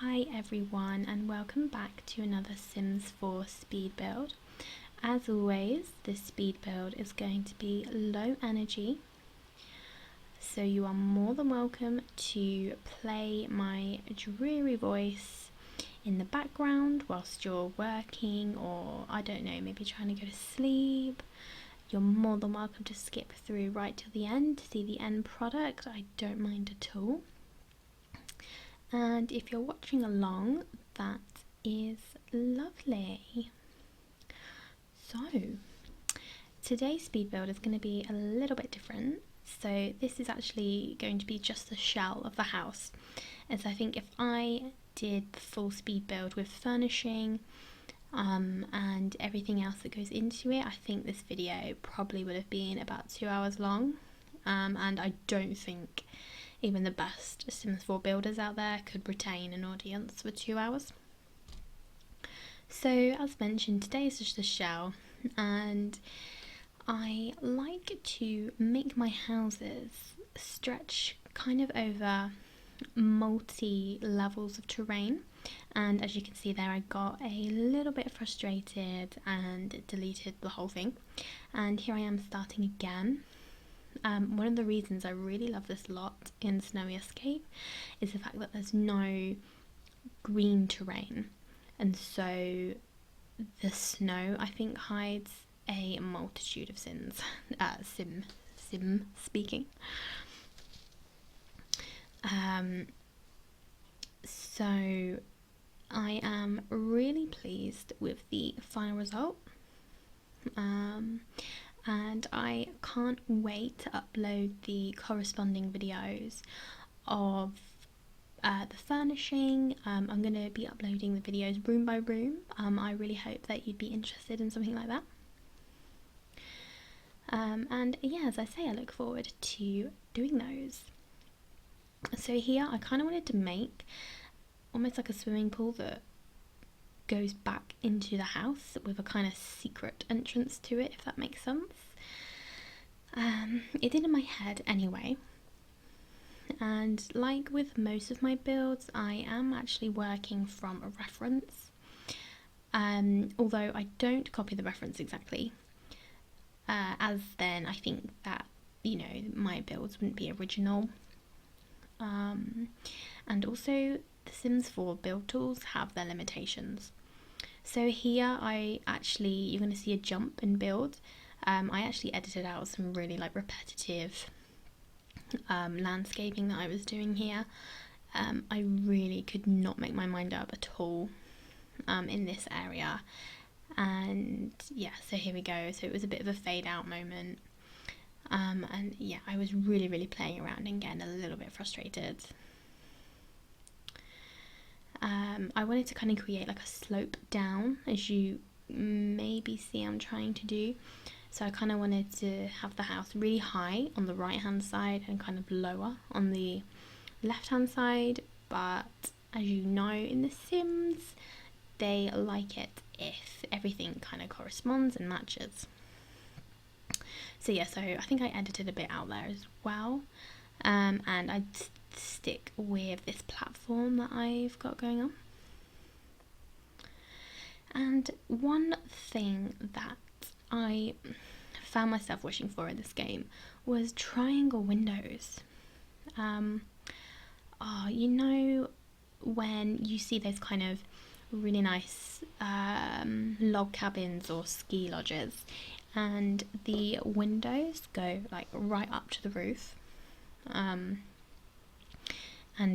Hi everyone and welcome back to another Sims 4 speed build. As always, this speed build is going to be low energy, so you are more than welcome to play my dreary voice in the background whilst you're working, or I don't know, maybe trying to go to sleep. You're more than welcome to skip through right till the end to see the end product. I don't mind at all. And if you're watching along, that is lovely. So, today's speed build is going to be a little bit different. So this is actually going to be just the shell of the house, as I think if I did the full speed build with furnishing and everything else that goes into it, I think this video probably would have been about 2 hours long, and I don't think even the best Sims 4 builders out there could retain an audience for 2 hours. So as mentioned, today is just a shell, and I like to make my houses stretch kind of over multi levels of terrain, and as you can see there, I got a little bit frustrated and deleted the whole thing, and here I am starting again. One of the reasons I really love this lot in Snowy Escape is the fact that there's no green terrain, and so the snow, I think, hides a multitude of sins. Sim speaking. So I am really pleased with the final result. And I can't wait to upload the corresponding videos of the furnishing. I'm going to be uploading the videos room by room. I really hope that you'd be interested in something like that. And yeah, as I say, I look forward to doing those. So here I kind of wanted to make almost like a swimming pool that goes back into the house with a kind of secret entrance to it, if that makes sense. It did in my head anyway, and like with most of my builds, I am actually working from a reference, although I don't copy the reference exactly, as then I think that, you know, my builds wouldn't be original. And also the Sims 4 build tools have their limitations. So here you're going to see a jump in build. I actually edited out some really repetitive landscaping that I was doing here. I really could not make my mind up at all in this area. And yeah, so here we go. So it was a bit of a fade out moment. And yeah, I was really playing around and getting a little bit frustrated. I wanted to kind of create like a slope down, as you maybe see I'm trying to do. So I kind of wanted to have the house really high on the right hand side and kind of lower on the left hand side, but as you know, in The Sims, they like it if everything kind of corresponds and matches. So yeah, so I think I edited a bit out there as well, and I'd stick with this platform that I've got going on. And one thing that I found myself wishing for in this game was triangle windows. You know, when you see those kind of really nice log cabins or ski lodges, and the windows go like right up to the roof, and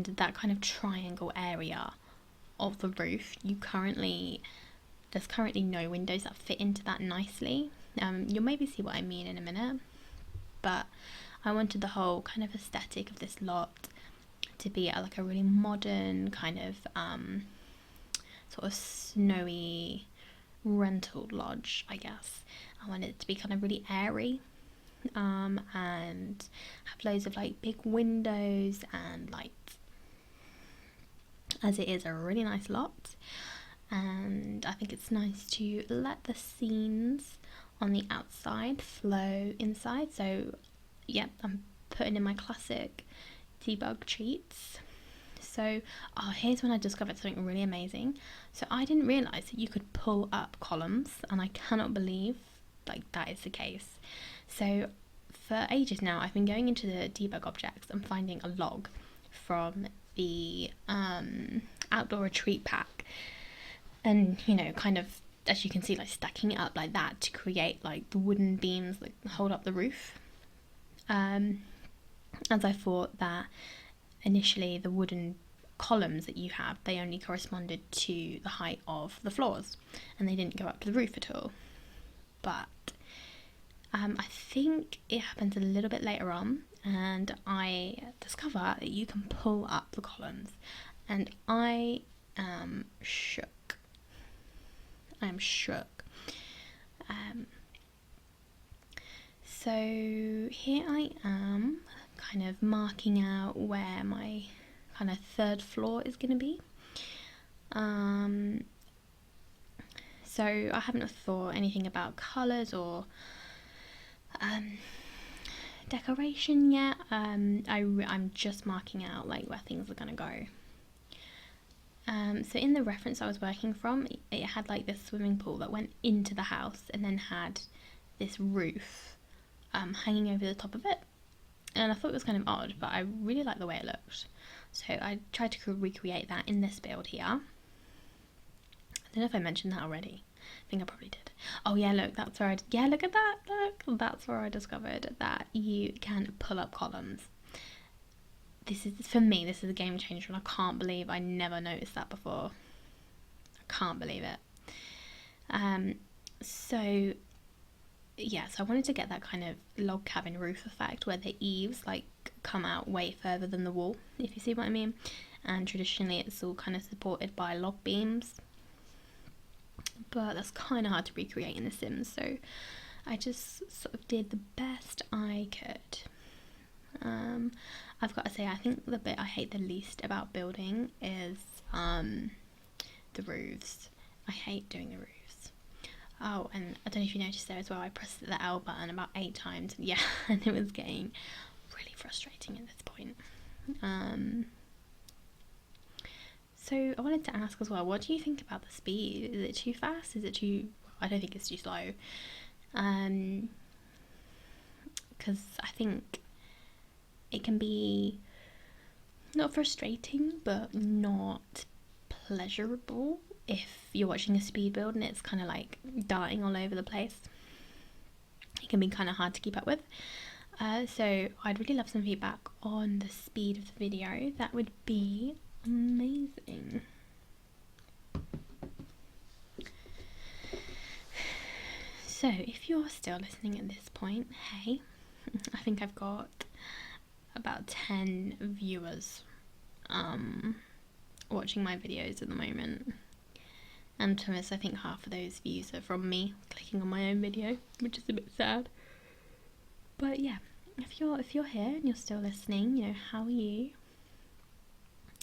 that kind of triangle area of the roof, there's currently no windows that fit into that nicely. You'll maybe see what I mean in a minute, but I wanted the whole kind of aesthetic of this lot to be like a really modern kind of sort of snowy rental lodge, I guess. I wanted it to be kind of really airy, and have loads of like big windows and lights, as it is a really nice lot. And I think it's nice to let the scenes on the outside flow inside. So yeah, I'm putting in my classic debug cheats. So, here's when I discovered something really amazing. So I didn't realise that you could pull up columns, and I cannot believe like that is the case. So for ages now, I've been going into the debug objects and finding a log from the outdoor retreat pack, and kind of, as you can see, like stacking it up like that to create like the wooden beams that hold up the roof. As I thought that initially the wooden columns that you have, they only corresponded to the height of the floors and they didn't go up to the roof at all. But I think it happens a little bit later on, and I discover that you can pull up the columns, and I am shook. So here I am, kind of marking out where my kind of third floor is going to be. So I haven't thought anything about colours or decoration yet. I'm just marking out like where things are going to go. So in the reference I was working from, it had like this swimming pool that went into the house and then had this roof hanging over the top of it. And I thought it was kind of odd, but I really liked the way it looked. So I tried to recreate that in this build here. I don't know if I mentioned that already. I think I probably did. Oh yeah, look, that's where look at that, look. That's where I discovered that you can pull up columns. This is, for me, this is a game changer, and I can't believe I never noticed that before. I can't believe it. So I wanted to get that kind of log cabin roof effect where the eaves like come out way further than the wall, if you see what I mean. And traditionally it's all kind of supported by log beams, but that's kind of hard to recreate in The Sims, so I just sort of did the best I could. I've got to say, I think the bit I hate the least about building is the roofs. I hate doing the roofs. Oh, and I don't know if you noticed there as well, I pressed the L button about 8 times. Yeah, and it was getting really frustrating at this point. So I wanted to ask as well, what do you think about the speed? Is it too fast? Is it too... I don't think it's too slow. Because I think it can be not frustrating, but not pleasurable if you're watching a speed build and it's kind of like darting all over the place. It can be kind of hard to keep up with. So I'd really love some feedback on the speed of the video. That would be amazing. So if you're still listening at this point, hey, I think I've got about 10 viewers watching my videos at the moment, and to us, I think half of those views are from me clicking on my own video, which is a bit sad. But yeah, if you're here and you're still listening, how are you?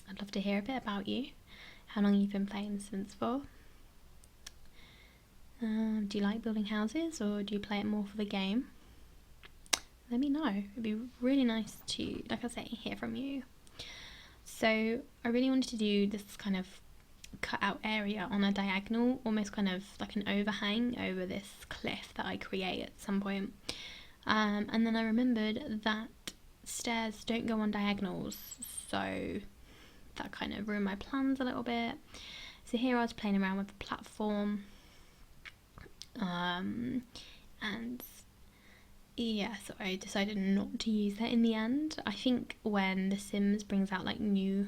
I'd love to hear a bit about you, how long you've been playing The Sims for. Do you like building houses, or do you play it more for the game? Let me know. It'd be really nice to, like I say, hear from you. So I really wanted to do this kind of cut out area on a diagonal, almost kind of like an overhang over this cliff that I create at some point. And then I remembered that stairs don't go on diagonals, so that kind of ruined my plans a little bit. So here I was playing around with the platform, and yeah, so I decided not to use that in the end. I think when The Sims brings out like new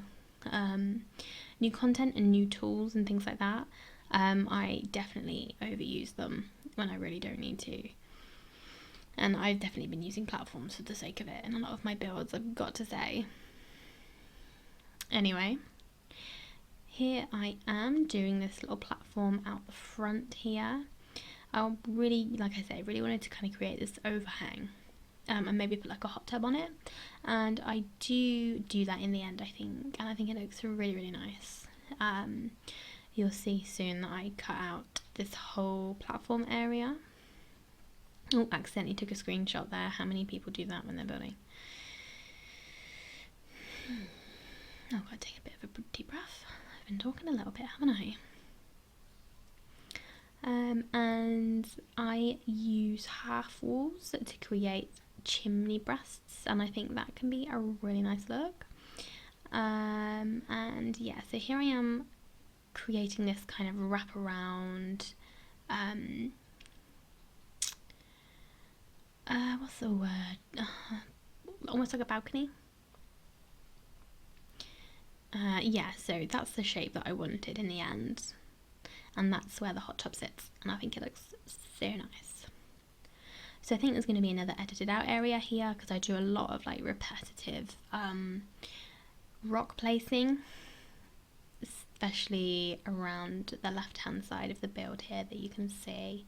content and new tools and things like that, I definitely overuse them when I really don't need to. And I've definitely been using platforms for the sake of it in a lot of my builds, I've got to say. Anyway, here I am doing this little platform out the front here. I really, like I said, really wanted to kind of create this overhang, and maybe put like a hot tub on it, and I do that in the end, I think, and I think it looks really, really nice. You'll see soon that I cut out this whole platform area. Oh, accidentally took a screenshot there. How many people do that when they're building? I've got to take a bit of a deep breath. I've been talking a little bit, haven't I? And I use half walls to create chimney breasts, and I think that can be a really nice look. And yeah, so here I am creating this kind of wraparound, what's the word? Almost like a balcony. Yeah, so that's the shape that I wanted in the end, and that's where the hot tub sits, and I think it looks so nice. So I think there's going to be another edited out area here because I do a lot of like repetitive rock placing, especially around the left hand side of the build here that you can see,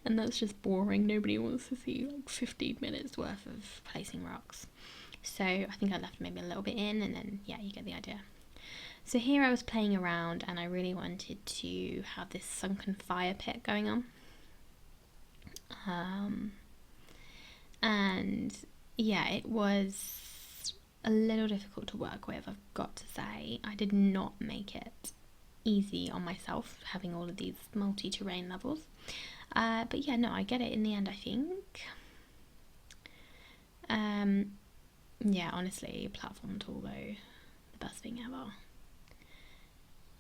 and that's just boring. Nobody wants to see like 15 minutes worth of placing rocks, so I think I left maybe a little bit in, and then yeah, you get the idea. So here I was playing around and I really wanted to have this sunken fire pit going on, and yeah, it was a little difficult to work with, I've got to say. I did not make it easy on myself having all of these multi-terrain levels, but yeah, no, I get it in the end, I think. Yeah, honestly, platform tool though, the best thing ever.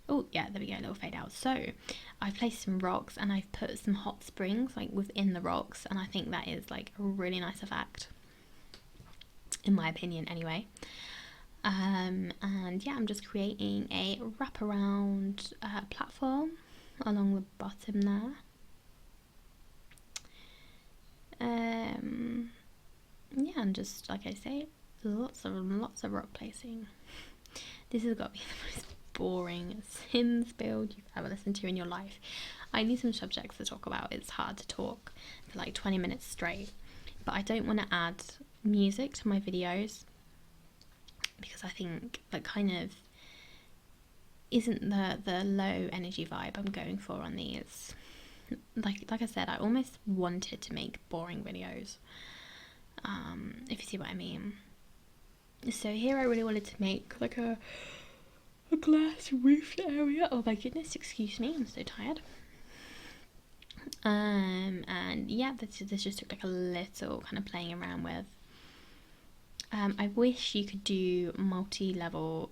Oh yeah, there we go, a little fade out. So I've placed some rocks and I've put some hot springs like within the rocks, and I think that is like a really nice effect, in my opinion anyway. And yeah, I'm just creating a wraparound platform along the bottom there. Yeah, and just like I say, lots of rock placing. This has got to be the most boring Sims build you've ever listened to in your life. I need some subjects to talk about. It's hard to talk for like 20 minutes straight, but I don't want to add music to my videos because I think that kind of isn't the low energy vibe I'm going for on these. Like I said, I almost wanted to make boring videos, if you see what I mean. So here I really wanted to make like a glass roofed area. Oh my goodness, excuse me, I'm so tired. And yeah, this just took like a little kind of playing around with. I wish you could do multi-level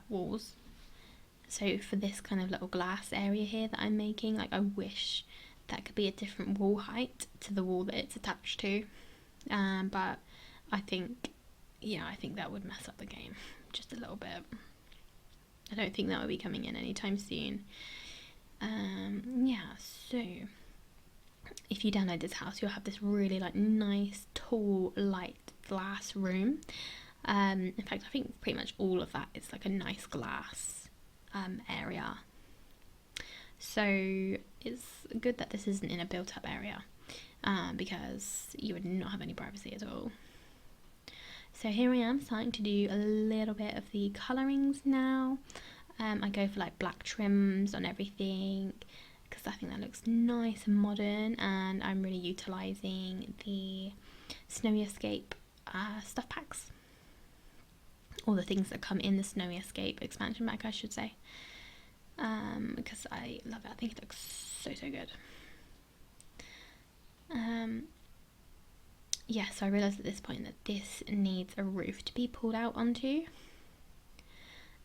walls. So for this kind of little glass area here that I'm making, like I wish that could be a different wall height to the wall that it's attached to. But I think, yeah, I think that would mess up the game just a little bit. I don't think that will be coming in anytime soon. Yeah, so if you download this house, you'll have this really like nice, tall, light glass room. In fact, I think pretty much all of that is like a nice glass area. So it's good that this isn't in a built-up area, because you would not have any privacy at all. So here I am starting to do a little bit of the colourings now. I go for like black trims on everything because I think that looks nice and modern, and I'm really utilising the Snowy Escape stuff packs, or the things that come in the Snowy Escape expansion pack, I should say, because I love it. I think it looks so good. Yeah, so I realised at this point that this needs a roof to be pulled out onto.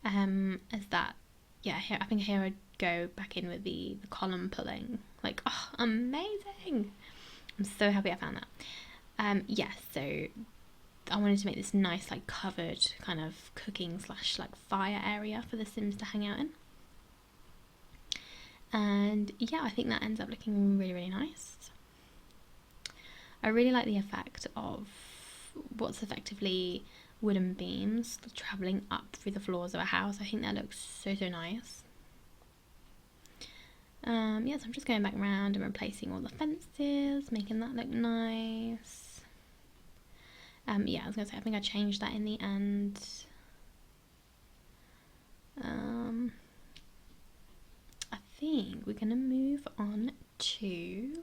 As that, yeah, here, I think here I'd go back in with the column pulling. Like, oh, amazing! I'm so happy I found that. Yeah, so I wanted to make this nice, like, covered kind of cooking / like fire area for the Sims to hang out in. And yeah, I think that ends up looking really nice. I really like the effect of what's effectively wooden beams travelling up through the floors of a house. I think that looks so nice. Yeah, so I'm just going back around and replacing all the fences, making that look nice. Yeah, I was going to say, I think I changed that in the end. I think we're going to move on to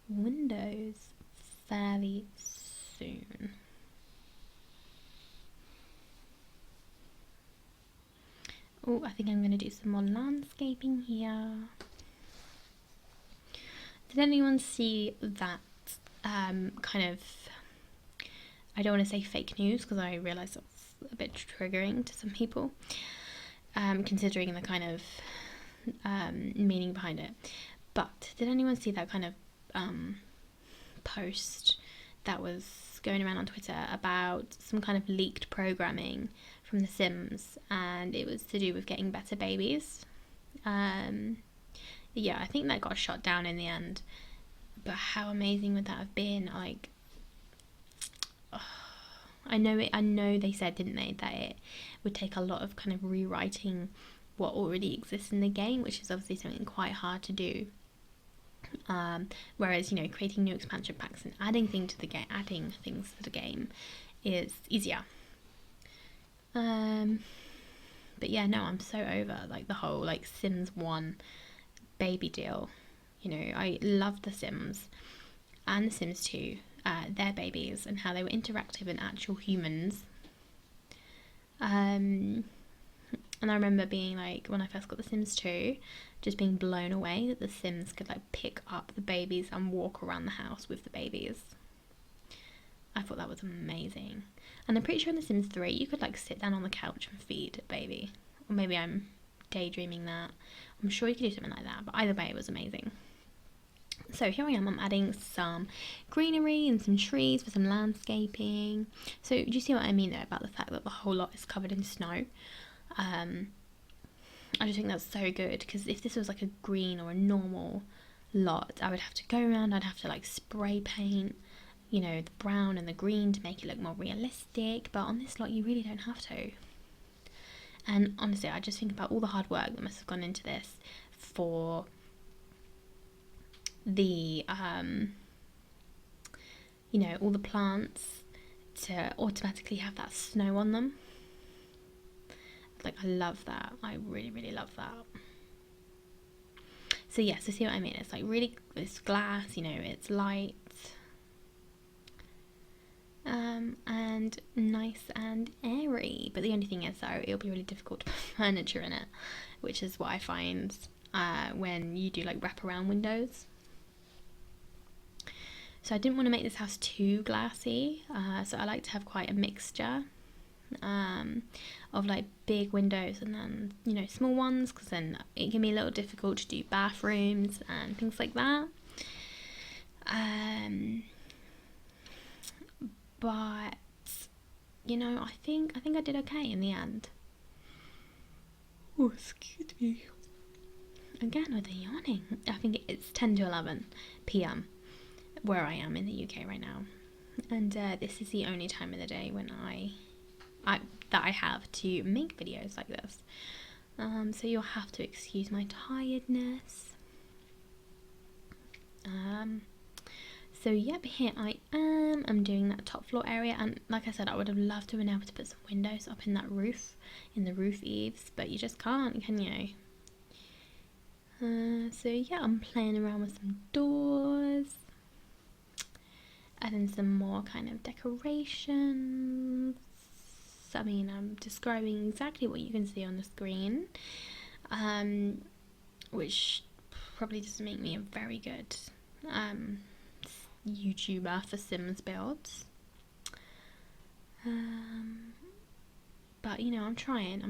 windows fairly soon. Oh, I think I'm going to do some more landscaping here. Did anyone see that kind of, I don't want to say fake news because I realise that's a bit triggering to some people, considering the kind of meaning behind it. But did anyone see that kind of post that was going around on Twitter about some kind of leaked programming from The Sims, and it was to do with getting better babies? Yeah, I think that got shot down in the end. But how amazing would that have been? Like, I know they said, didn't they, that it would take a lot of kind of rewriting what already exists in the game, which is obviously something quite hard to do. Whereas, you know, creating new expansion packs and adding things to the game is easier. But yeah, no, I'm so over like the whole like Sims 1 baby deal. You know, I love The Sims and The Sims 2, their babies, and how they were interactive and actual humans. And I remember being like, when I first got The Sims 2, just being blown away that The Sims could like pick up the babies and walk around the house with the babies. I thought that was amazing. And I'm pretty sure in The Sims 3 you could like sit down on the couch and feed a baby. Or maybe I'm daydreaming that. I'm sure you could do something like that, but either way it was amazing. So here I am, I'm adding some greenery and some trees for some landscaping. So do you see what I mean there about the fact that the whole lot is covered in snow? I just think that's so good, because if this was like a green or a normal lot, I would have to go around, I'd have to like spray paint, you know, the brown and the green to make it look more realistic, but on this lot you really don't have to. And honestly, I just think about all the hard work that must have gone into this for the you know, all the plants to automatically have that snow on them. Like, I love that. I really, really love that. So yeah, so see what I mean? It's like really, it's glass, you know, it's light, and nice and airy. But the only thing is, though, it'll be really difficult to put furniture in it, which is what I find when you do like wraparound windows. So I didn't want to make this house too glassy, so I like to have quite a mixture of like big windows and then, you know, small ones, because then it can be a little difficult to do bathrooms and things like that. But you know, I think I did okay in the end. Oh, excuse me. Again with the yawning. I think it's 10 to 11 p.m. where I am in the UK right now, and this is the only time of the day when I have to make videos like this, so you'll have to excuse my tiredness. So yep, here I am. I'm doing that top floor area, and like I said, I would have loved to have been able to put some windows up in that roof, in the roof eaves, but you just can't, can you? So yeah, I'm playing around with some doors, adding some more kind of decorations. I mean, I'm describing exactly what you can see on the screen, which probably doesn't make me a very good YouTuber for Sims builds. But you know, I'm trying.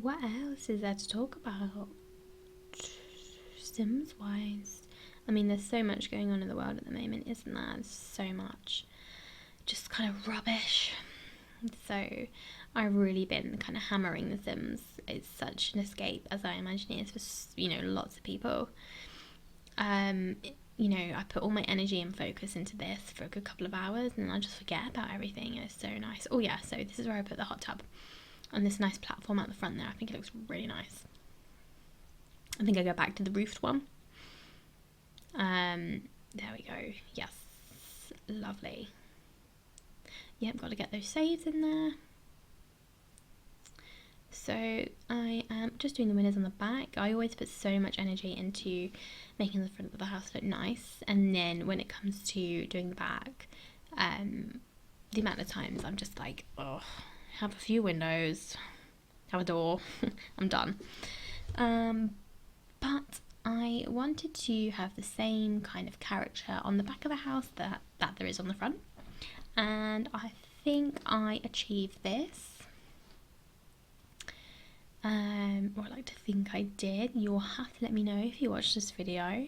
What else is there to talk about Sims wise? I mean, there's so much going on in the world at the moment, isn't there? There's so much just kind of rubbish. So I've really been kind of hammering The Sims. It's such an escape, as I imagine it is for, you know, lots of people. You know, I put all my energy and focus into this for a good couple of hours, and I just forget about everything. It's so nice. Oh yeah, so this is where I put the hot tub on this nice platform at the front there. I think it looks really nice. I think I go back to the roofed one. There we go. Yes, lovely. Yep, got to get those saves in there. So I am just doing the windows on the back. I always put so much energy into making the front of the house look nice, and then when it comes to doing the back, the amount of times I'm just like, oh, have a few windows, have a door, I'm done. But I wanted to have the same kind of character on the back of the house that there is on the front, and I think I achieved this. Or I like to think I did. You'll have to let me know if you watch this video,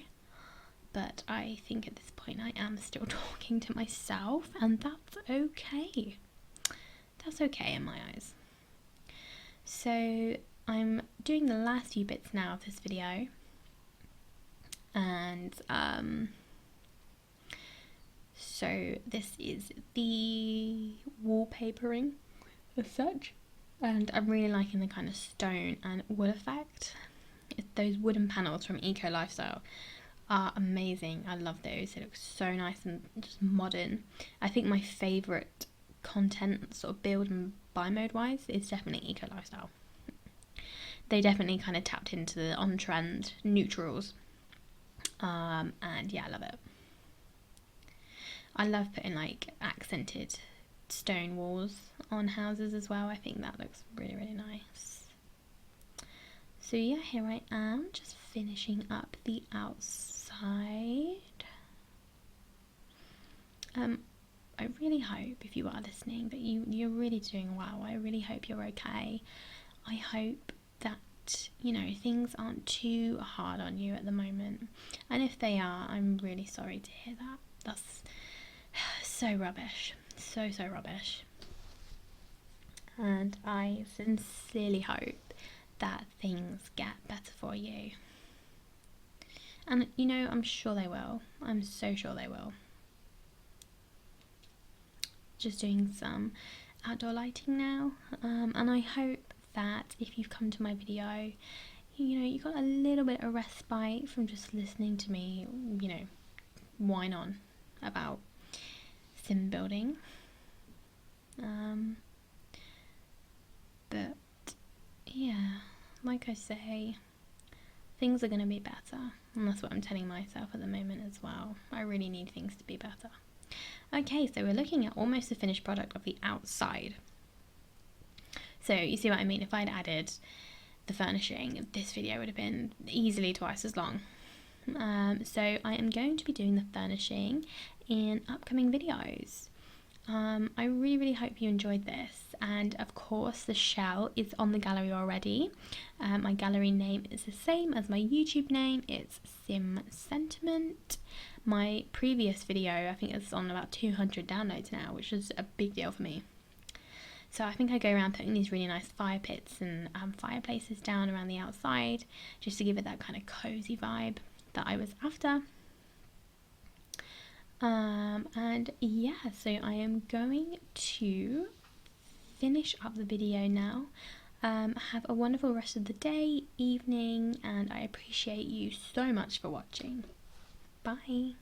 but I think at this point I am still talking to myself, and that's okay. That's okay in my eyes. So I'm doing the last few bits now of this video, and so this is the wallpapering as such, and I'm really liking the kind of stone and wood effect. Those wooden panels from Eco Lifestyle are amazing. I love those. They look so nice and just modern. I think my favourite content, sort of build and buy mode wise, is definitely Eco Lifestyle. They definitely kind of tapped into the on-trend neutrals, and yeah, I love it. I love putting like accented stone walls on houses as well. I think that looks really, really nice. So yeah, here I am just finishing up the outside. I really hope, if you are listening, that you're really doing well. I really hope you're okay. I hope that, you know, things aren't too hard on you at the moment. And if they are, I'm really sorry to hear that. That's so rubbish. So rubbish. And I sincerely hope that things get better for you. And, you know, I'm sure they will. I'm so sure they will. Just doing some outdoor lighting now, and I hope that if you've come to my video, you know, you got a little bit of respite from just listening to me, you know, whine on about sim building. But yeah, like I say, things are going to be better, and that's what I'm telling myself at the moment as well. I really need things to be better. Okay, so we're looking at almost the finished product of the outside. So you see what I mean? If I'd added the furnishing, this video would have been easily twice as long. So I am going to be doing the furnishing in upcoming videos. I really hope you enjoyed this, and of course the shell is on the gallery already. My gallery name is the same as my YouTube name. It's Sim Sentiment. My previous video, I think it's on about 200 downloads now, which is a big deal for me. So I think I go around putting these really nice fire pits and fireplaces down around the outside, just to give it that kind of cozy vibe that I was after. And yeah, so I am going to finish up the video now. Have a wonderful rest of the day, evening, and I appreciate you so much for watching. Bye.